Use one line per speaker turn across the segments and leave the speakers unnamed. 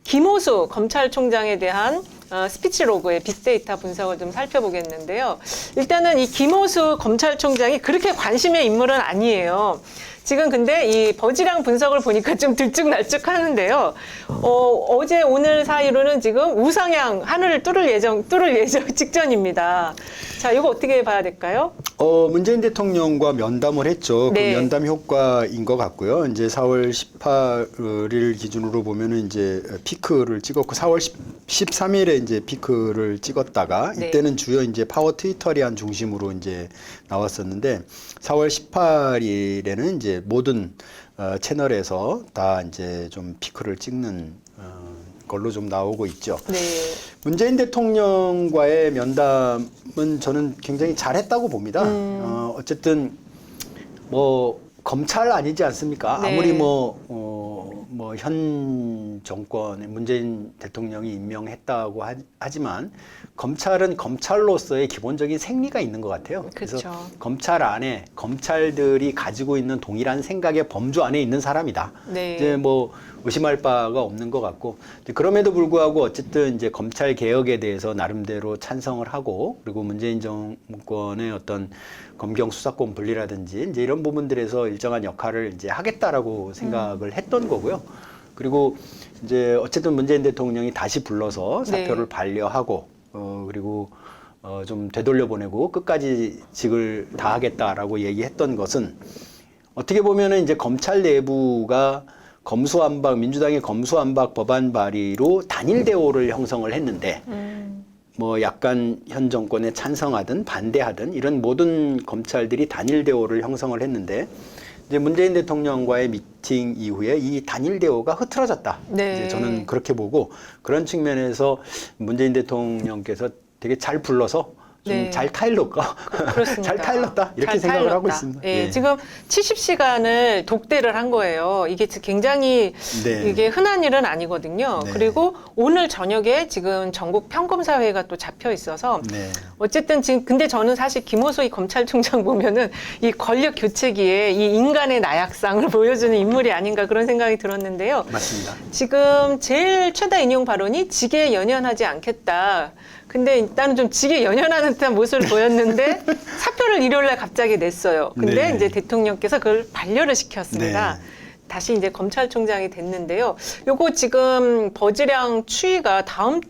김호수 검찰총장에 대한 스피치 로그의 빅데이터 분석을 좀 살펴보겠는데요. 일단은 이 김호수 검찰총장이 그렇게 관심의 인물은 아니에요. 지금 근데 이 버즈량 분석을 보니까 좀 들쭉날쭉 하는데요. 어제 오늘 사이로는 지금 우상향 하늘을 뚫을 예정 직전입니다. 자, 이거 어떻게 봐야 될까요?
문재인 대통령과 면담을 했죠.
네.
그 면담 효과인 것 같고요. 이제 4월 18일 기준으로 보면은 이제 피크를 찍었고 4월 13일에 이제 피크를 찍었다가
네.
이때는 주요 이제 파워 트위터리안 중심으로 이제 나왔었는데 4월 18일에는 이제 모든 채널에서 다 이제 좀 피크를 찍는 걸로 좀 나오고 있죠.
네.
문재인 대통령과의 면담은 저는 굉장히 잘했다고 봅니다. 어쨌든 뭐 검찰 아니지 않습니까?
네.
아무리 현 정권의 문재인 대통령이 임명했다고 하지만 검찰은 검찰로서의 기본적인 생리가 있는 것 같아요. 그래서
그쵸.
검찰 안에 검찰들이 가지고 있는 동일한 생각의 범주 안에 있는 사람이다.
네.
이제 뭐 의심할 바가 없는 것 같고, 그럼에도 불구하고 어쨌든 이제 검찰 개혁에 대해서 나름대로 찬성을 하고, 그리고 문재인 정권의 어떤 검경 수사권 분리라든지 이제 이런 부분들에서 일정한 역할을 이제 하겠다라고 생각을 했던 거고요. 그리고 이제 어쨌든 문재인 대통령이 다시 불러서 사표를
네.
반려하고, 그리고 좀 되돌려보내고 끝까지 직을 다하겠다라고 얘기했던 것은 어떻게 보면은 이제 검찰 내부가 검수완박, 민주당의 검수완박 법안 발의로 단일 대오를 형성을 했는데, 뭐 약간 현 정권에 찬성하든 반대하든 이런 모든 검찰들이 단일 대오를 형성을 했는데, 이제 문재인 대통령과의 미팅 이후에 이 단일 대오가 흐트러졌다.
네.
이제 저는 그렇게 보고, 그런 측면에서 문재인 대통령께서 되게 잘 불러서 좀
네.
잘 타일렀다.
그렇습니다.
잘 타일렀다. 이렇게
잘
생각을 하고
타일렀다.
있습니다.
예,
예.
지금 70시간을 독대를 한 거예요. 이게 굉장히
네.
이게 흔한 일은 아니거든요.
네.
그리고 오늘 저녁에 지금 전국 평검사회가 또 잡혀 있어서
네.
어쨌든 지금 근데 저는 사실 김호수 이 검찰총장 보면은 이 권력 교체기에 이 인간의 나약상을 보여주는 인물이 아닌가 그런 생각이 들었는데요.
맞습니다.
지금 제일 최다 인용 발언이 직에 연연하지 않겠다. 근데 일단은 좀 직에 연연하는 듯한 모습을 보였는데 사표를 일요일날 갑자기 냈어요. 근데
네.
이제 대통령께서 그걸 반려를 시켰습니다.
네.
다시 이제 검찰총장이 됐는데요. 요거 지금 버즈량 추이가 다음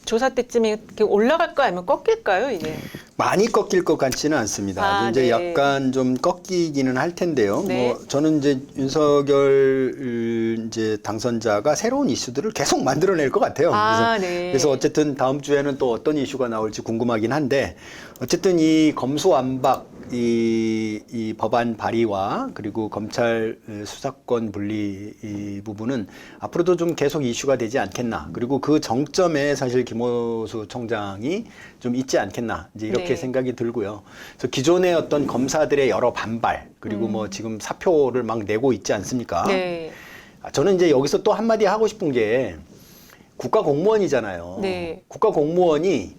조사 때쯤에 이렇게 올라갈까요? 아니면 꺾일까요, 이게?
많이 꺾일 것 같지는 않습니다.
아,
이제
네.
약간 좀 꺾이기는 할 텐데요.
네.
뭐 저는 이제 윤석열 이제 당선자가 새로운 이슈들을 계속 만들어낼 것 같아요.
아,
그래서,
네.
그래서 어쨌든 다음 주에는 또 어떤 이슈가 나올지 궁금하긴 한데, 어쨌든 이 검수완박 이 법안 발의와 그리고 검찰 수사권 분리 이 부분은 앞으로도 좀 계속 이슈가 되지 않겠나. 그리고 그 정점에 사실 김호수 총장이 좀 있지 않겠나. 이제 이렇게
네.
생각이 들고요. 그래서 기존의 어떤 검사들의 여러 반발, 그리고 뭐 지금 사표를 막 내고 있지 않습니까?
네.
저는 이제 여기서 또 한마디 하고 싶은 게, 국가 공무원이잖아요.
네.
국가 공무원이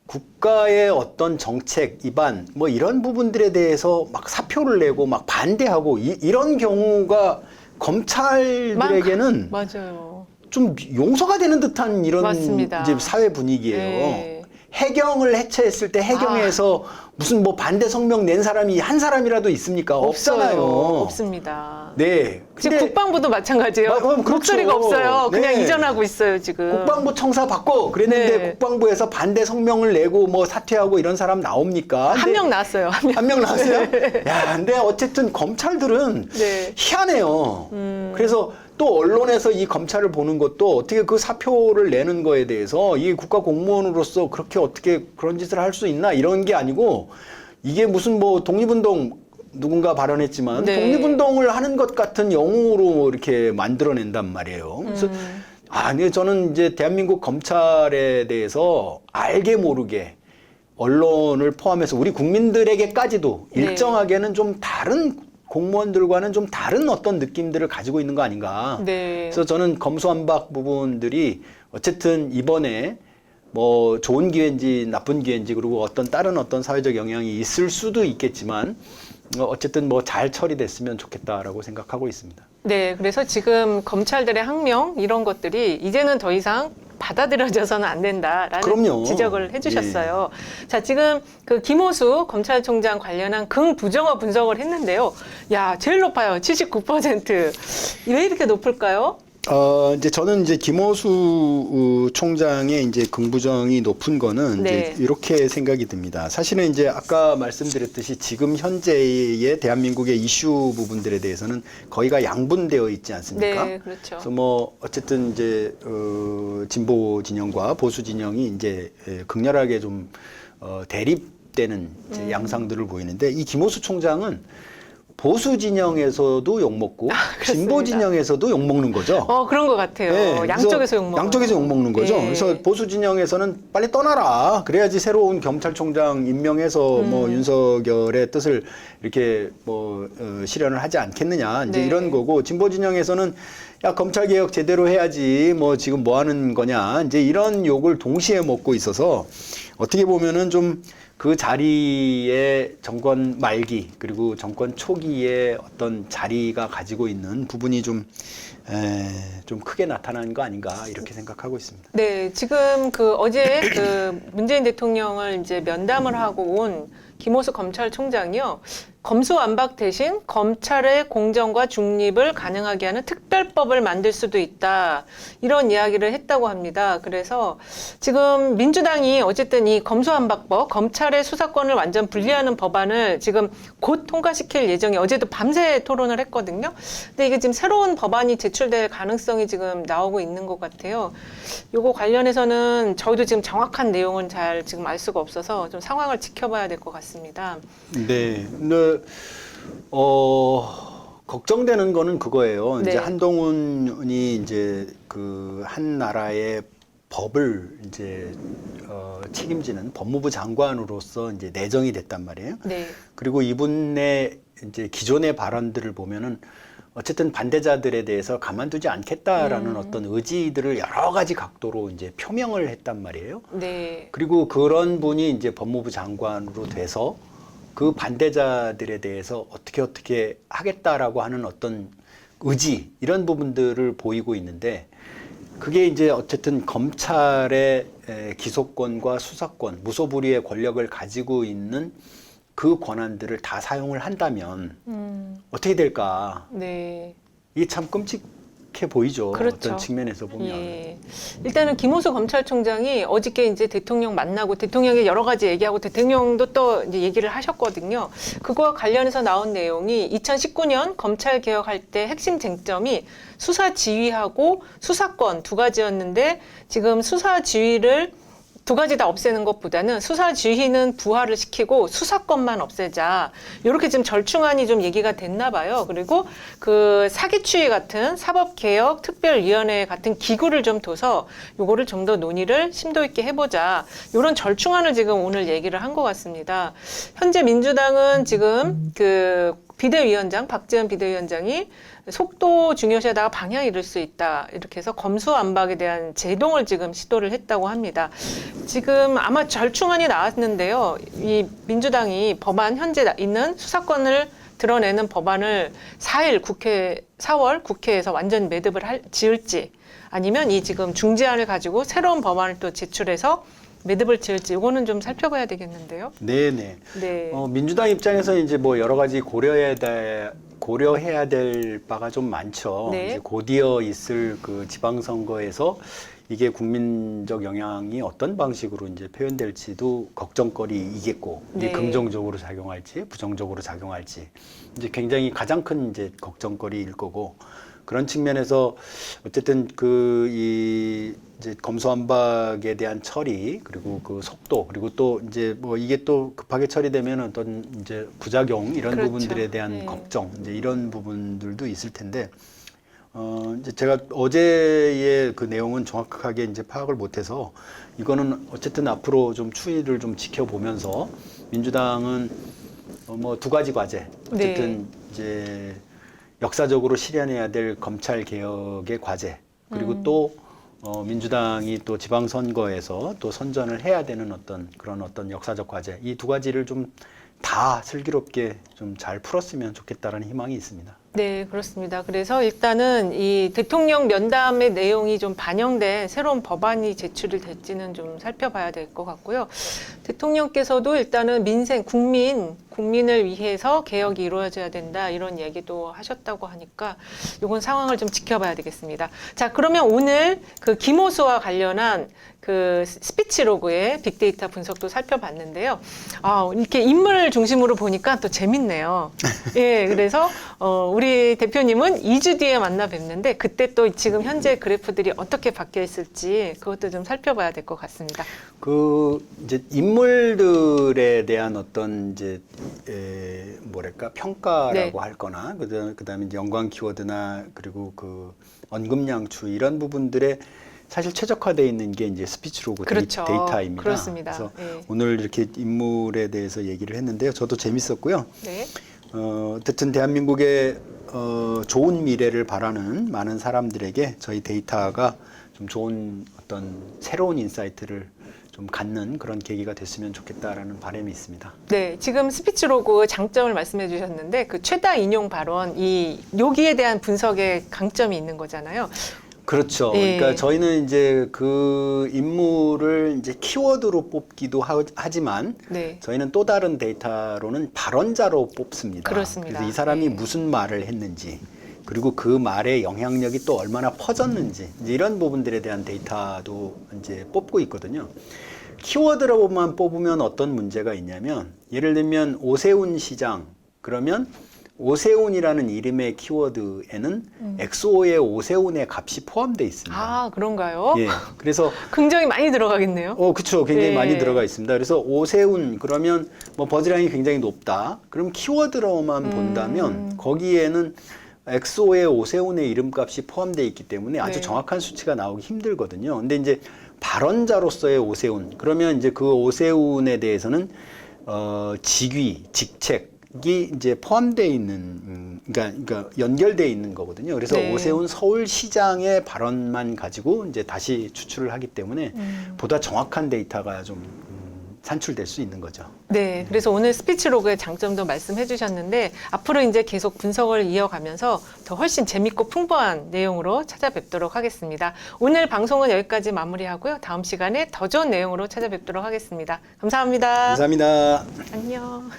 국가의 어떤 정책 위반 뭐 이런 부분들에 대해서 막 사표를 내고 막 반대하고 이런 경우가 검찰들에게는
맞아요.
좀 용서가 되는 듯한 이런
맞습니다.
이제 사회 분위기예요.
네.
해경을 해체했을 때 해경에서 무슨 뭐 반대 성명 낸 사람이 한 사람이라도 있습니까? 없잖아요.
없습니다.
네.
지금 국방부도 마찬가지예요.
그렇죠.
목소리가 없어요. 그냥
네.
이전하고 있어요, 지금.
국방부 청사 받고 그랬는데
네.
국방부에서 반대 성명을 내고 뭐 사퇴하고 이런 사람 나옵니까?
한 명 나왔어요.
한 명 나왔어요? 야, 근데 어쨌든 검찰들은
네.
희한해요. 그래서 또 언론에서 이 검찰을 보는 것도 어떻게 그 사표를 내는 거에 대해서 이 국가 공무원으로서 그렇게 어떻게 그런 짓을 할 수 있나 이런 게 아니고, 이게 무슨 뭐 독립운동 누군가 발언했지만
네.
독립운동을 하는 것 같은 영웅으로 이렇게 만들어낸단 말이에요. 그래서 근데 저는 이제 대한민국 검찰에 대해서 알게 모르게 언론을 포함해서 우리 국민들에게까지도
네.
일정하게는 좀 다른 공무원들과는 좀 다른 어떤 느낌들을 가지고 있는 거 아닌가.
네.
그래서 저는 검수완박 부분들이 어쨌든 이번에 뭐 좋은 기회인지 나쁜 기회인지, 그리고 어떤 다른 어떤 사회적 영향이 있을 수도 있겠지만 어쨌든 뭐 잘 처리됐으면 좋겠다라고 생각하고 있습니다.
네, 그래서 지금 검찰들의 항명 이런 것들이 이제는 더 이상 받아들여져서는 안 된다라는
그럼요.
지적을 해주셨어요. 자, 지금 그 김호수 검찰총장 관련한 긍부정어 분석을 했는데요. 야, 제일 높아요. 79%. 왜 이렇게 높을까요?
이제 저는 이제 김호수 총장의 이제 긍부정이 높은 거는
네.
이제 이렇게 생각이 듭니다. 사실은 이제 아까 말씀드렸듯이 지금 현재의 대한민국의 이슈 부분들에 대해서는 거의가 양분되어 있지 않습니까?
네, 그렇죠.
그래서 뭐 어쨌든 이제 진보 진영과 보수 진영이 이제 극렬하게 좀 대립되는 이제 양상들을 보이는데 이 김호수 총장은 보수 진영에서도 욕먹고 진보 진영에서도 욕먹는 거죠.
그런 것 같아요.
네,
양쪽에서 욕먹는
양쪽에서 욕먹는 거죠.
네.
그래서 보수 진영에서는 빨리 떠나라. 그래야지 새로운 경찰총장 임명해서 뭐 윤석열의 뜻을 이렇게 뭐 실현을 하지 않겠느냐. 이제
네.
이런 거고 진보 진영에서는 야 검찰 개혁 제대로 해야지. 뭐 지금 뭐 하는 거냐. 이제 이런 욕을 동시에 먹고 있어서 어떻게 보면은 좀 그 자리에 정권 말기 그리고 정권 초기에 어떤 자리가 가지고 있는 부분이 좀 크게 나타난 거 아닌가 이렇게 생각하고 있습니다.
네, 지금 그 어제 그 문재인 대통령을 이제 면담을 하고 온 김호수 검찰총장이요. 검수완박 대신 검찰의 공정과 중립을 가능하게 하는 특별법을 만들 수도 있다. 이런 이야기를 했다고 합니다. 그래서 지금 민주당이 어쨌든 이 검수완박법, 검찰의 수사권을 완전 분리하는 법안을 지금 곧 통과시킬 예정이 어제도 밤새 토론을 했거든요. 근데 이게 지금 새로운 법안이 제출될 가능성이 지금 나오고 있는 것 같아요. 요거 관련해서는 저희도 지금 정확한 내용은 잘 지금 알 수가 없어서 좀 상황을 지켜봐야 될 것 같습니다.
네. 근데 걱정되는 거는 그거예요.
네.
이제 한동훈이 이제 그 한 나라의 법을 이제 책임지는 법무부 장관으로서 이제 내정이 됐단 말이에요.
네.
그리고 이분의 이제 기존의 발언들을 보면은 어쨌든 반대자들에 대해서 가만두지 않겠다라는 어떤 의지들을 여러 가지 각도로 이제 표명을 했단 말이에요.
네.
그리고 그런 분이 이제 법무부 장관으로 돼서 그 반대자들에 대해서 어떻게 하겠다라고 하는 어떤 의지 이런 부분들을 보이고 있는데 그게 이제 어쨌든 검찰의 기소권과 수사권, 무소불위의 권력을 가지고 있는 그 권한들을 다 사용을 한다면 어떻게 될까?
네.
이게 참 끔찍해 보이죠.
그렇죠.
어떤 측면에서 보면.
예. 일단은 김호수 검찰총장이 어저께 이제 대통령 만나고 대통령이 여러 가지 얘기하고 대통령도 또 이제 얘기를 하셨거든요. 그거와 관련해서 나온 내용이 2019년 검찰 개혁할 때 핵심 쟁점이 수사 지휘하고 수사권 두 가지였는데 지금 수사 지휘를 두 가지 다 없애는 것보다는 수사 지휘는 부활을 시키고 수사권만 없애자. 이렇게 지금 절충안이 좀 얘기가 됐나 봐요. 그리고 그 사기추이 같은 사법개혁 특별위원회 같은 기구를 좀 둬서 요거를 좀 더 논의를 심도 있게 해보자. 이런 절충안을 지금 오늘 얘기를 한 것 같습니다. 현재 민주당은 지금 그 비대위원장, 박지원 비대위원장이 속도 중요시하다가 방향 잃을 수 있다. 이렇게 해서 검수완박에 대한 제동을 지금 시도를 했다고 합니다. 지금 아마 절충안이 나왔는데요. 이 민주당이 법안 현재 있는 수사권을 드러내는 법안을 4월 국회에서 완전 매듭을 지을지 아니면 이 지금 중재안을 가지고 새로운 법안을 또 제출해서 매듭을 지을지 이거는 좀 살펴봐야 되겠는데요.
네네.
네.
민주당 입장에서 이제 뭐 여러 가지 고려해야 될 바가 좀 많죠.
네.
이제 곧이어 있을 그 지방선거에서 이게 국민적 영향이 어떤 방식으로 이제 표현될지도 걱정거리이겠고, 이게
네.
긍정적으로 작용할지, 부정적으로 작용할지, 이제 굉장히 가장 큰 이제 걱정거리일 거고, 그런 측면에서 어쨌든 이제 검수완박에 대한 처리 그리고 그 속도 그리고 또 이제 뭐 이게 또 급하게 처리되면 어떤 이제 부작용 이런
그렇죠.
부분들에 대한
네.
걱정 이제 이런 부분들도 있을 텐데 이제 제가 어제의 그 내용은 정확하게 이제 파악을 못해서 이거는 어쨌든 앞으로 좀 추이를 좀 지켜보면서 민주당은 뭐 두 가지 과제 어쨌든 이제 역사적으로 실현해야 될 검찰 개혁의 과제 그리고 또 민주당이 또 지방선거에서 또 선전을 해야 되는 어떤 그런 어떤 역사적 과제 이 두 가지를 좀 다 슬기롭게 좀 잘 풀었으면 좋겠다라는 희망이 있습니다.
네, 그렇습니다. 그래서 일단은 이 대통령 면담의 내용이 좀 반영된 새로운 법안이 제출이 될지는 좀 살펴봐야 될 것 같고요. 대통령께서도 일단은 민생, 국민을 위해서 개혁이 이루어져야 된다 이런 얘기도 하셨다고 하니까 이건 상황을 좀 지켜봐야 되겠습니다. 자, 그러면 오늘 그 김호수와 관련한 그 스피치로그의 빅데이터 분석도 살펴봤는데요. 아, 이렇게 인물 중심으로 보니까 또 재밌네요. 예, 그래서 우리 대표님은 2주 뒤에 만나 뵙는데 그때 또 지금 현재 그래프들이 어떻게 바뀌어 있을지 그것도 좀 살펴봐야 될 것 같습니다.
그 이제 인물들에 대한 어떤 이제 뭐랄까 평가라고
네.
할거나 그다음에 이제 연관 키워드나 그리고 그 언급량추 이런 부분들에 사실 최적화되어 있는 게 이제 스피치로그
그렇죠.
데이터입니다.
그렇습니다.
그래서
네.
오늘 이렇게 인물에 대해서 얘기를 했는데요. 저도 재밌었고요.
네.
어쨌든 대한민국의 좋은 미래를 바라는 많은 사람들에게 저희 데이터가 좀 좋은 어떤 새로운 인사이트를 좀 갖는 그런 계기가 됐으면 좋겠다라는 바람이 있습니다.
네, 지금 스피치로그 장점을 말씀해 주셨는데 그 최다 인용 발언, 여기에 대한 분석에 강점이 있는 거잖아요.
그렇죠.
예.
그러니까 저희는 이제 그 인물을 이제 키워드로 뽑기도 하지만
네.
저희는 또 다른 데이터로는 발언자로 뽑습니다.
그렇습니다.
그래서 이 사람이
네.
무슨 말을 했는지 그리고 그 말의 영향력이 또 얼마나 퍼졌는지 이제 이런 부분들에 대한 데이터도 이제 뽑고 있거든요. 키워드로만 뽑으면 어떤 문제가 있냐면 예를 들면 오세훈 시장 그러면 오세훈이라는 이름의 키워드에는 엑소의 오세훈의 값이 포함되어 있습니다.
아, 그런가요?
예. 그래서
굉장히 많이 들어가겠네요.
그렇죠. 굉장히
네.
많이 들어가 있습니다. 그래서 오세훈 그러면 뭐 버즈라인이 굉장히 높다. 그럼 키워드로만 본다면 거기에는 엑소의 오세훈의 이름값이 포함되어 있기 때문에 아주
네. 정확한
정확한 수치가 나오기 힘들거든요. 근데 이제 발언자로서의 오세훈 그러면 이제 그 오세훈에 대해서는 직위, 직책이 이제 포함되어 있는 그러니까 연결되어 있는 거거든요. 그래서
네.
오세훈 서울시장의 발언만 가지고 이제 다시 추출을 하기 때문에 보다 정확한 데이터가 좀 산출될 수 있는 거죠.
네, 그래서 오늘 스피치로그의 장점도 말씀해 주셨는데 앞으로 이제 계속 분석을 이어가면서 더 훨씬 재밌고 풍부한 내용으로 찾아뵙도록 하겠습니다. 오늘 방송은 여기까지 마무리하고요. 다음 시간에 더 좋은 내용으로 찾아뵙도록 하겠습니다. 감사합니다.
감사합니다.
안녕.